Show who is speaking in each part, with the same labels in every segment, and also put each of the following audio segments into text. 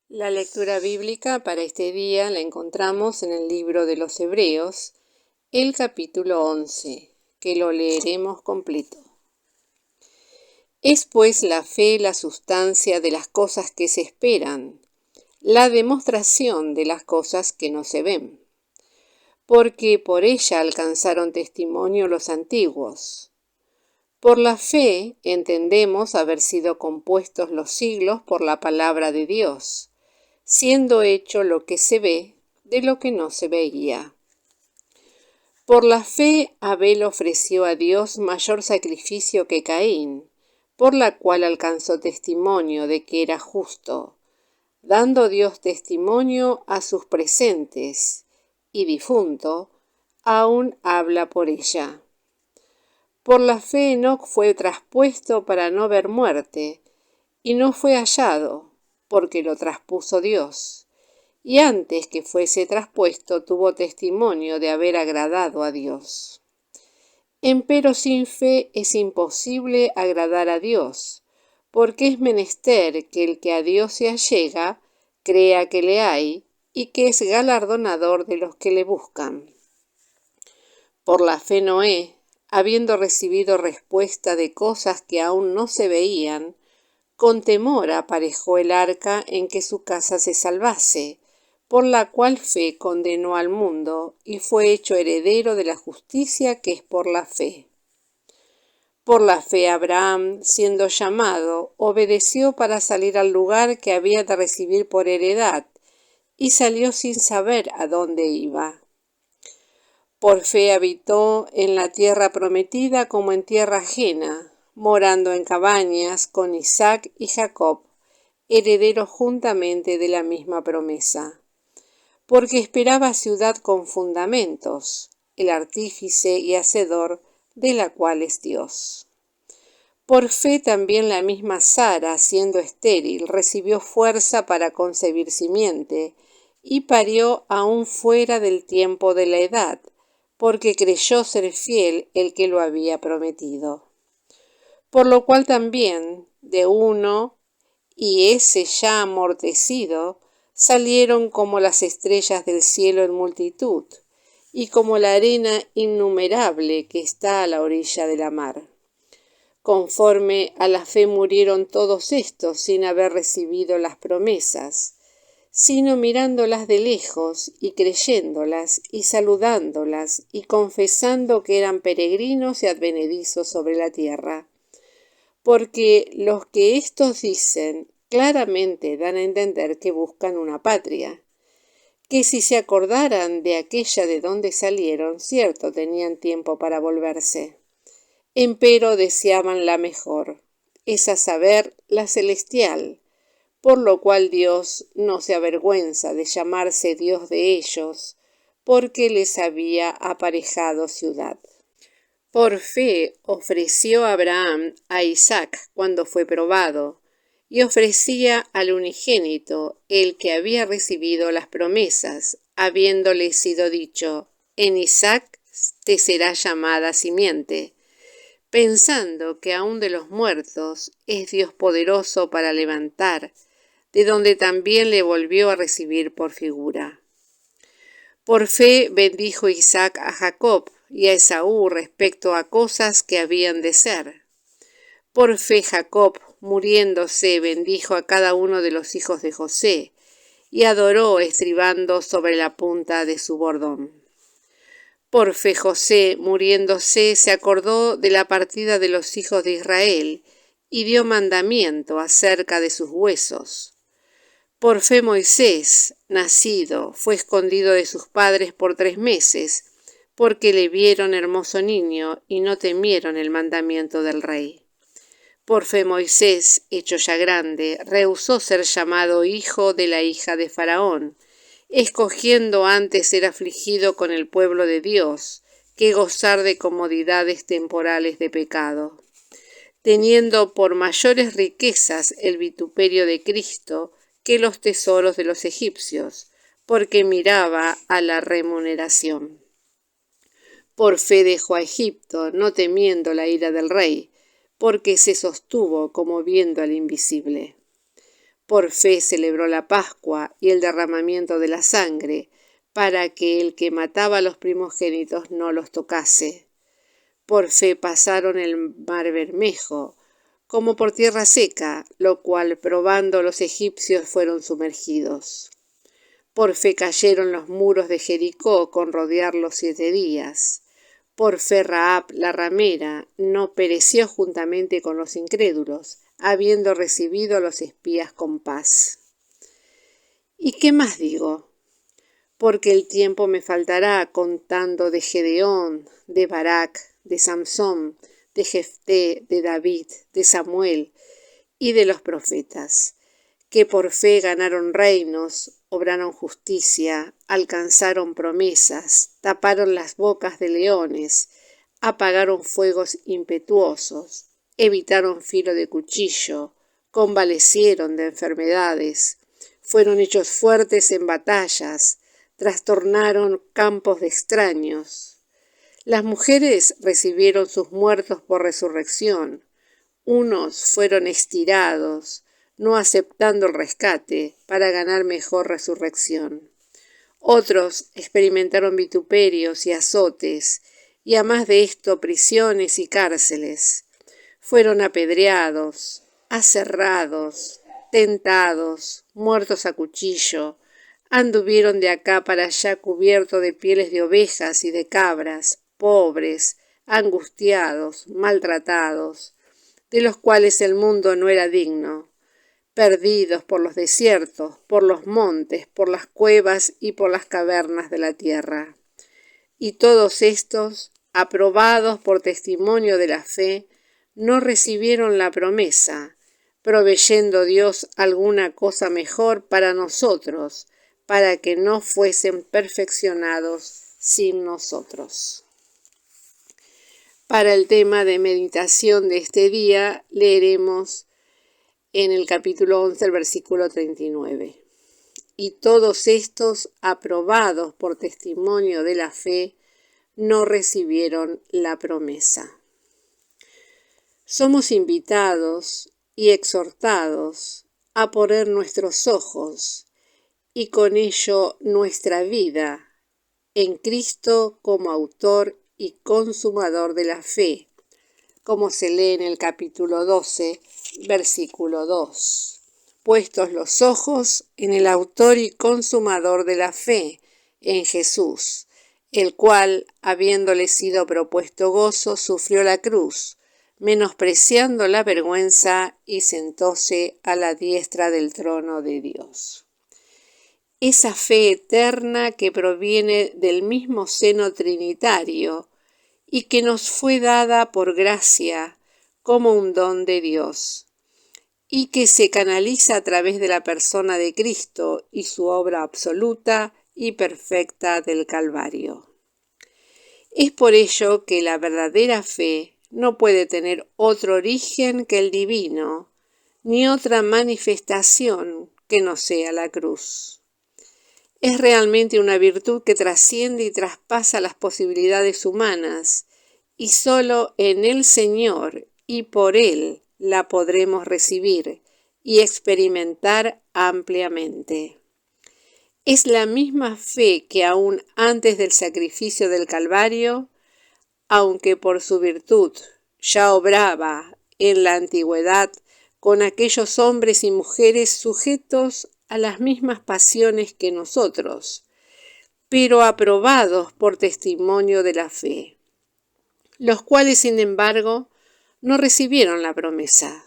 Speaker 1: La lectura bíblica para este día la encontramos en el libro de los Hebreos, el capítulo 11, que lo leeremos completo. Es pues la fe la sustancia de las cosas que se esperan, la demostración de las cosas que no se ven, porque por ella alcanzaron testimonio los antiguos. Por la fe entendemos haber sido compuestos los siglos por la palabra de Dios, siendo hecho lo que se ve de lo que no se veía. Por la fe Abel ofreció a Dios mayor sacrificio que Caín, por la cual alcanzó testimonio de que era justo, dando Dios testimonio a sus presentes, y difunto, aún habla por ella. Por la fe Enoc fue traspuesto para no ver muerte, y no fue hallado, porque lo traspuso Dios, y antes que fuese traspuesto tuvo testimonio de haber agradado a Dios. Empero sin fe es imposible agradar a Dios, porque es menester que el que a Dios se allega crea que le hay, y que es galardonador de los que le buscan. Por la fe Noé, habiendo recibido respuesta de cosas que aún no se veían, con temor aparejó el arca en que su casa se salvase, por la cual fe condenó al mundo, y fue hecho heredero de la justicia que es por la fe. Por la fe Abraham, siendo llamado, obedeció para salir al lugar que había de recibir por heredad, y salió sin saber a dónde iba. Por fe habitó en la tierra prometida como en tierra ajena, morando en cabañas con Isaac y Jacob, herederos juntamente de la misma promesa. Porque esperaba ciudad con fundamentos, el artífice y hacedor de la cual es Dios. Por fe también la misma Sara, siendo estéril, recibió fuerza para concebir simiente, y parió aún fuera del tiempo de la edad, porque creyó ser fiel el que lo había prometido. Por lo cual también, de uno, y ese ya amortecido, salieron como las estrellas del cielo en multitud, y como la arena innumerable que está a la orilla de la mar. Conforme a la fe murieron todos estos sin haber recibido las promesas, sino mirándolas de lejos y creyéndolas y saludándolas y confesando que eran peregrinos y advenedizos sobre la tierra. Porque los que éstos dicen claramente dan a entender que buscan una patria, que si se acordaran de aquella de donde salieron, cierto tenían tiempo para volverse. Empero deseaban la mejor, es a saber, la celestial, por lo cual Dios no se avergüenza de llamarse Dios de ellos, porque les había aparejado ciudad. Por fe ofreció Abraham a Isaac cuando fue probado, y ofrecía al unigénito, el que había recibido las promesas, habiéndole sido dicho, en Isaac te será llamada simiente, pensando que aun de los muertos es Dios poderoso para levantar, de donde también le volvió a recibir por figura. Por fe bendijo Isaac a Jacob y a Esaú respecto a cosas que habían de ser. Por fe Jacob, muriéndose, bendijo a cada uno de los hijos de José, y adoró estribando sobre la punta de su bordón. Por fe José, muriéndose, se acordó de la partida de los hijos de Israel, y dio mandamiento acerca de sus huesos. Por fe Moisés, nacido, fue escondido de sus padres por 3 meses, porque le vieron hermoso niño y no temieron el mandamiento del rey. Por fe Moisés, hecho ya grande, rehusó ser llamado hijo de la hija de Faraón, escogiendo antes ser afligido con el pueblo de Dios, que gozar de comodidades temporales de pecado. Teniendo por mayores riquezas el vituperio de Cristo que los tesoros de los egipcios, porque miraba a la remuneración. Por fe dejó a Egipto, no temiendo la ira del rey, porque se sostuvo como viendo al invisible. Por fe celebró la Pascua y el derramamiento de la sangre, para que el que mataba a los primogénitos no los tocase. Por fe pasaron el mar Bermejo, como por tierra seca, lo cual probando los egipcios fueron sumergidos. Por fe cayeron los muros de Jericó con rodearlos 7 días. Por fe Rahab la ramera no pereció juntamente con los incrédulos, habiendo recibido a los espías con paz. ¿Y qué más digo? Porque el tiempo me faltará contando de Gedeón, de Barak, de Samsón, de Jefté, de David, de Samuel y de los profetas, que por fe ganaron reinos, obraron justicia, alcanzaron promesas, taparon las bocas de leones, apagaron fuegos impetuosos, evitaron filo de cuchillo, convalecieron de enfermedades, fueron hechos fuertes en batallas, trastornaron campos de extraños. Las mujeres recibieron sus muertos por resurrección. Unos fueron estirados, no aceptando el rescate, para ganar mejor resurrección. Otros experimentaron vituperios y azotes, y a más de esto prisiones y cárceles. Fueron apedreados, aserrados, tentados, muertos a cuchillo, anduvieron de acá para allá cubiertos de pieles de ovejas y de cabras, pobres, angustiados, maltratados, de los cuales el mundo no era digno, perdidos por los desiertos, por los montes, por las cuevas y por las cavernas de la tierra. Y todos estos, aprobados por testimonio de la fe, no recibieron la promesa, proveyendo Dios alguna cosa mejor para nosotros, para que no fuesen perfeccionados sin nosotros. Para el tema de meditación de este día, leeremos en el capítulo 11, el versículo 39. Y todos estos, aprobados por testimonio de la fe, no recibieron la promesa. Somos invitados y exhortados a poner nuestros ojos y con ello nuestra vida en Cristo como autor y consumador de la fe, como se lee en el capítulo 12, versículo 2. Puestos los ojos en el autor y consumador de la fe, en Jesús, el cual, habiéndole sido propuesto gozo, sufrió la cruz, menospreciando la vergüenza, y sentóse a la diestra del trono de Dios. Esa fe eterna que proviene del mismo seno trinitario y que nos fue dada por gracia como un don de Dios, y que se canaliza a través de la persona de Cristo y su obra absoluta y perfecta del Calvario. Es por ello que la verdadera fe no puede tener otro origen que el divino, ni otra manifestación que no sea la cruz. Es realmente una virtud que trasciende y traspasa las posibilidades humanas, y solo en el Señor y por Él la podremos recibir y experimentar ampliamente. Es la misma fe que aún antes del sacrificio del Calvario, aunque por su virtud ya obraba en la antigüedad con aquellos hombres y mujeres sujetos a las mismas pasiones que nosotros, pero aprobados por testimonio de la fe, los cuales, sin embargo, no recibieron la promesa,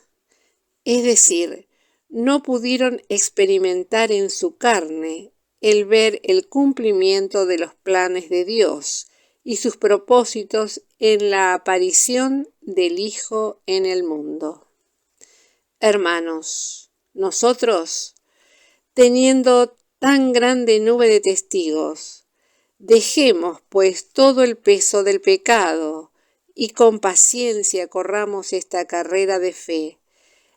Speaker 1: es decir, no pudieron experimentar en su carne el ver el cumplimiento de los planes de Dios y sus propósitos en la aparición del Hijo en el mundo. Hermanos, nosotros, teniendo tan grande nube de testigos, dejemos pues todo el peso del pecado y con paciencia corramos esta carrera de fe,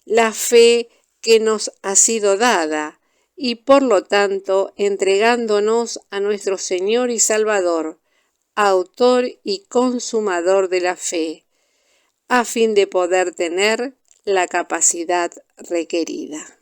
Speaker 1: la fe que nos ha sido dada, y por lo tanto entregándonos a nuestro Señor y Salvador, autor y consumador de la fe, a fin de poder tener la capacidad requerida.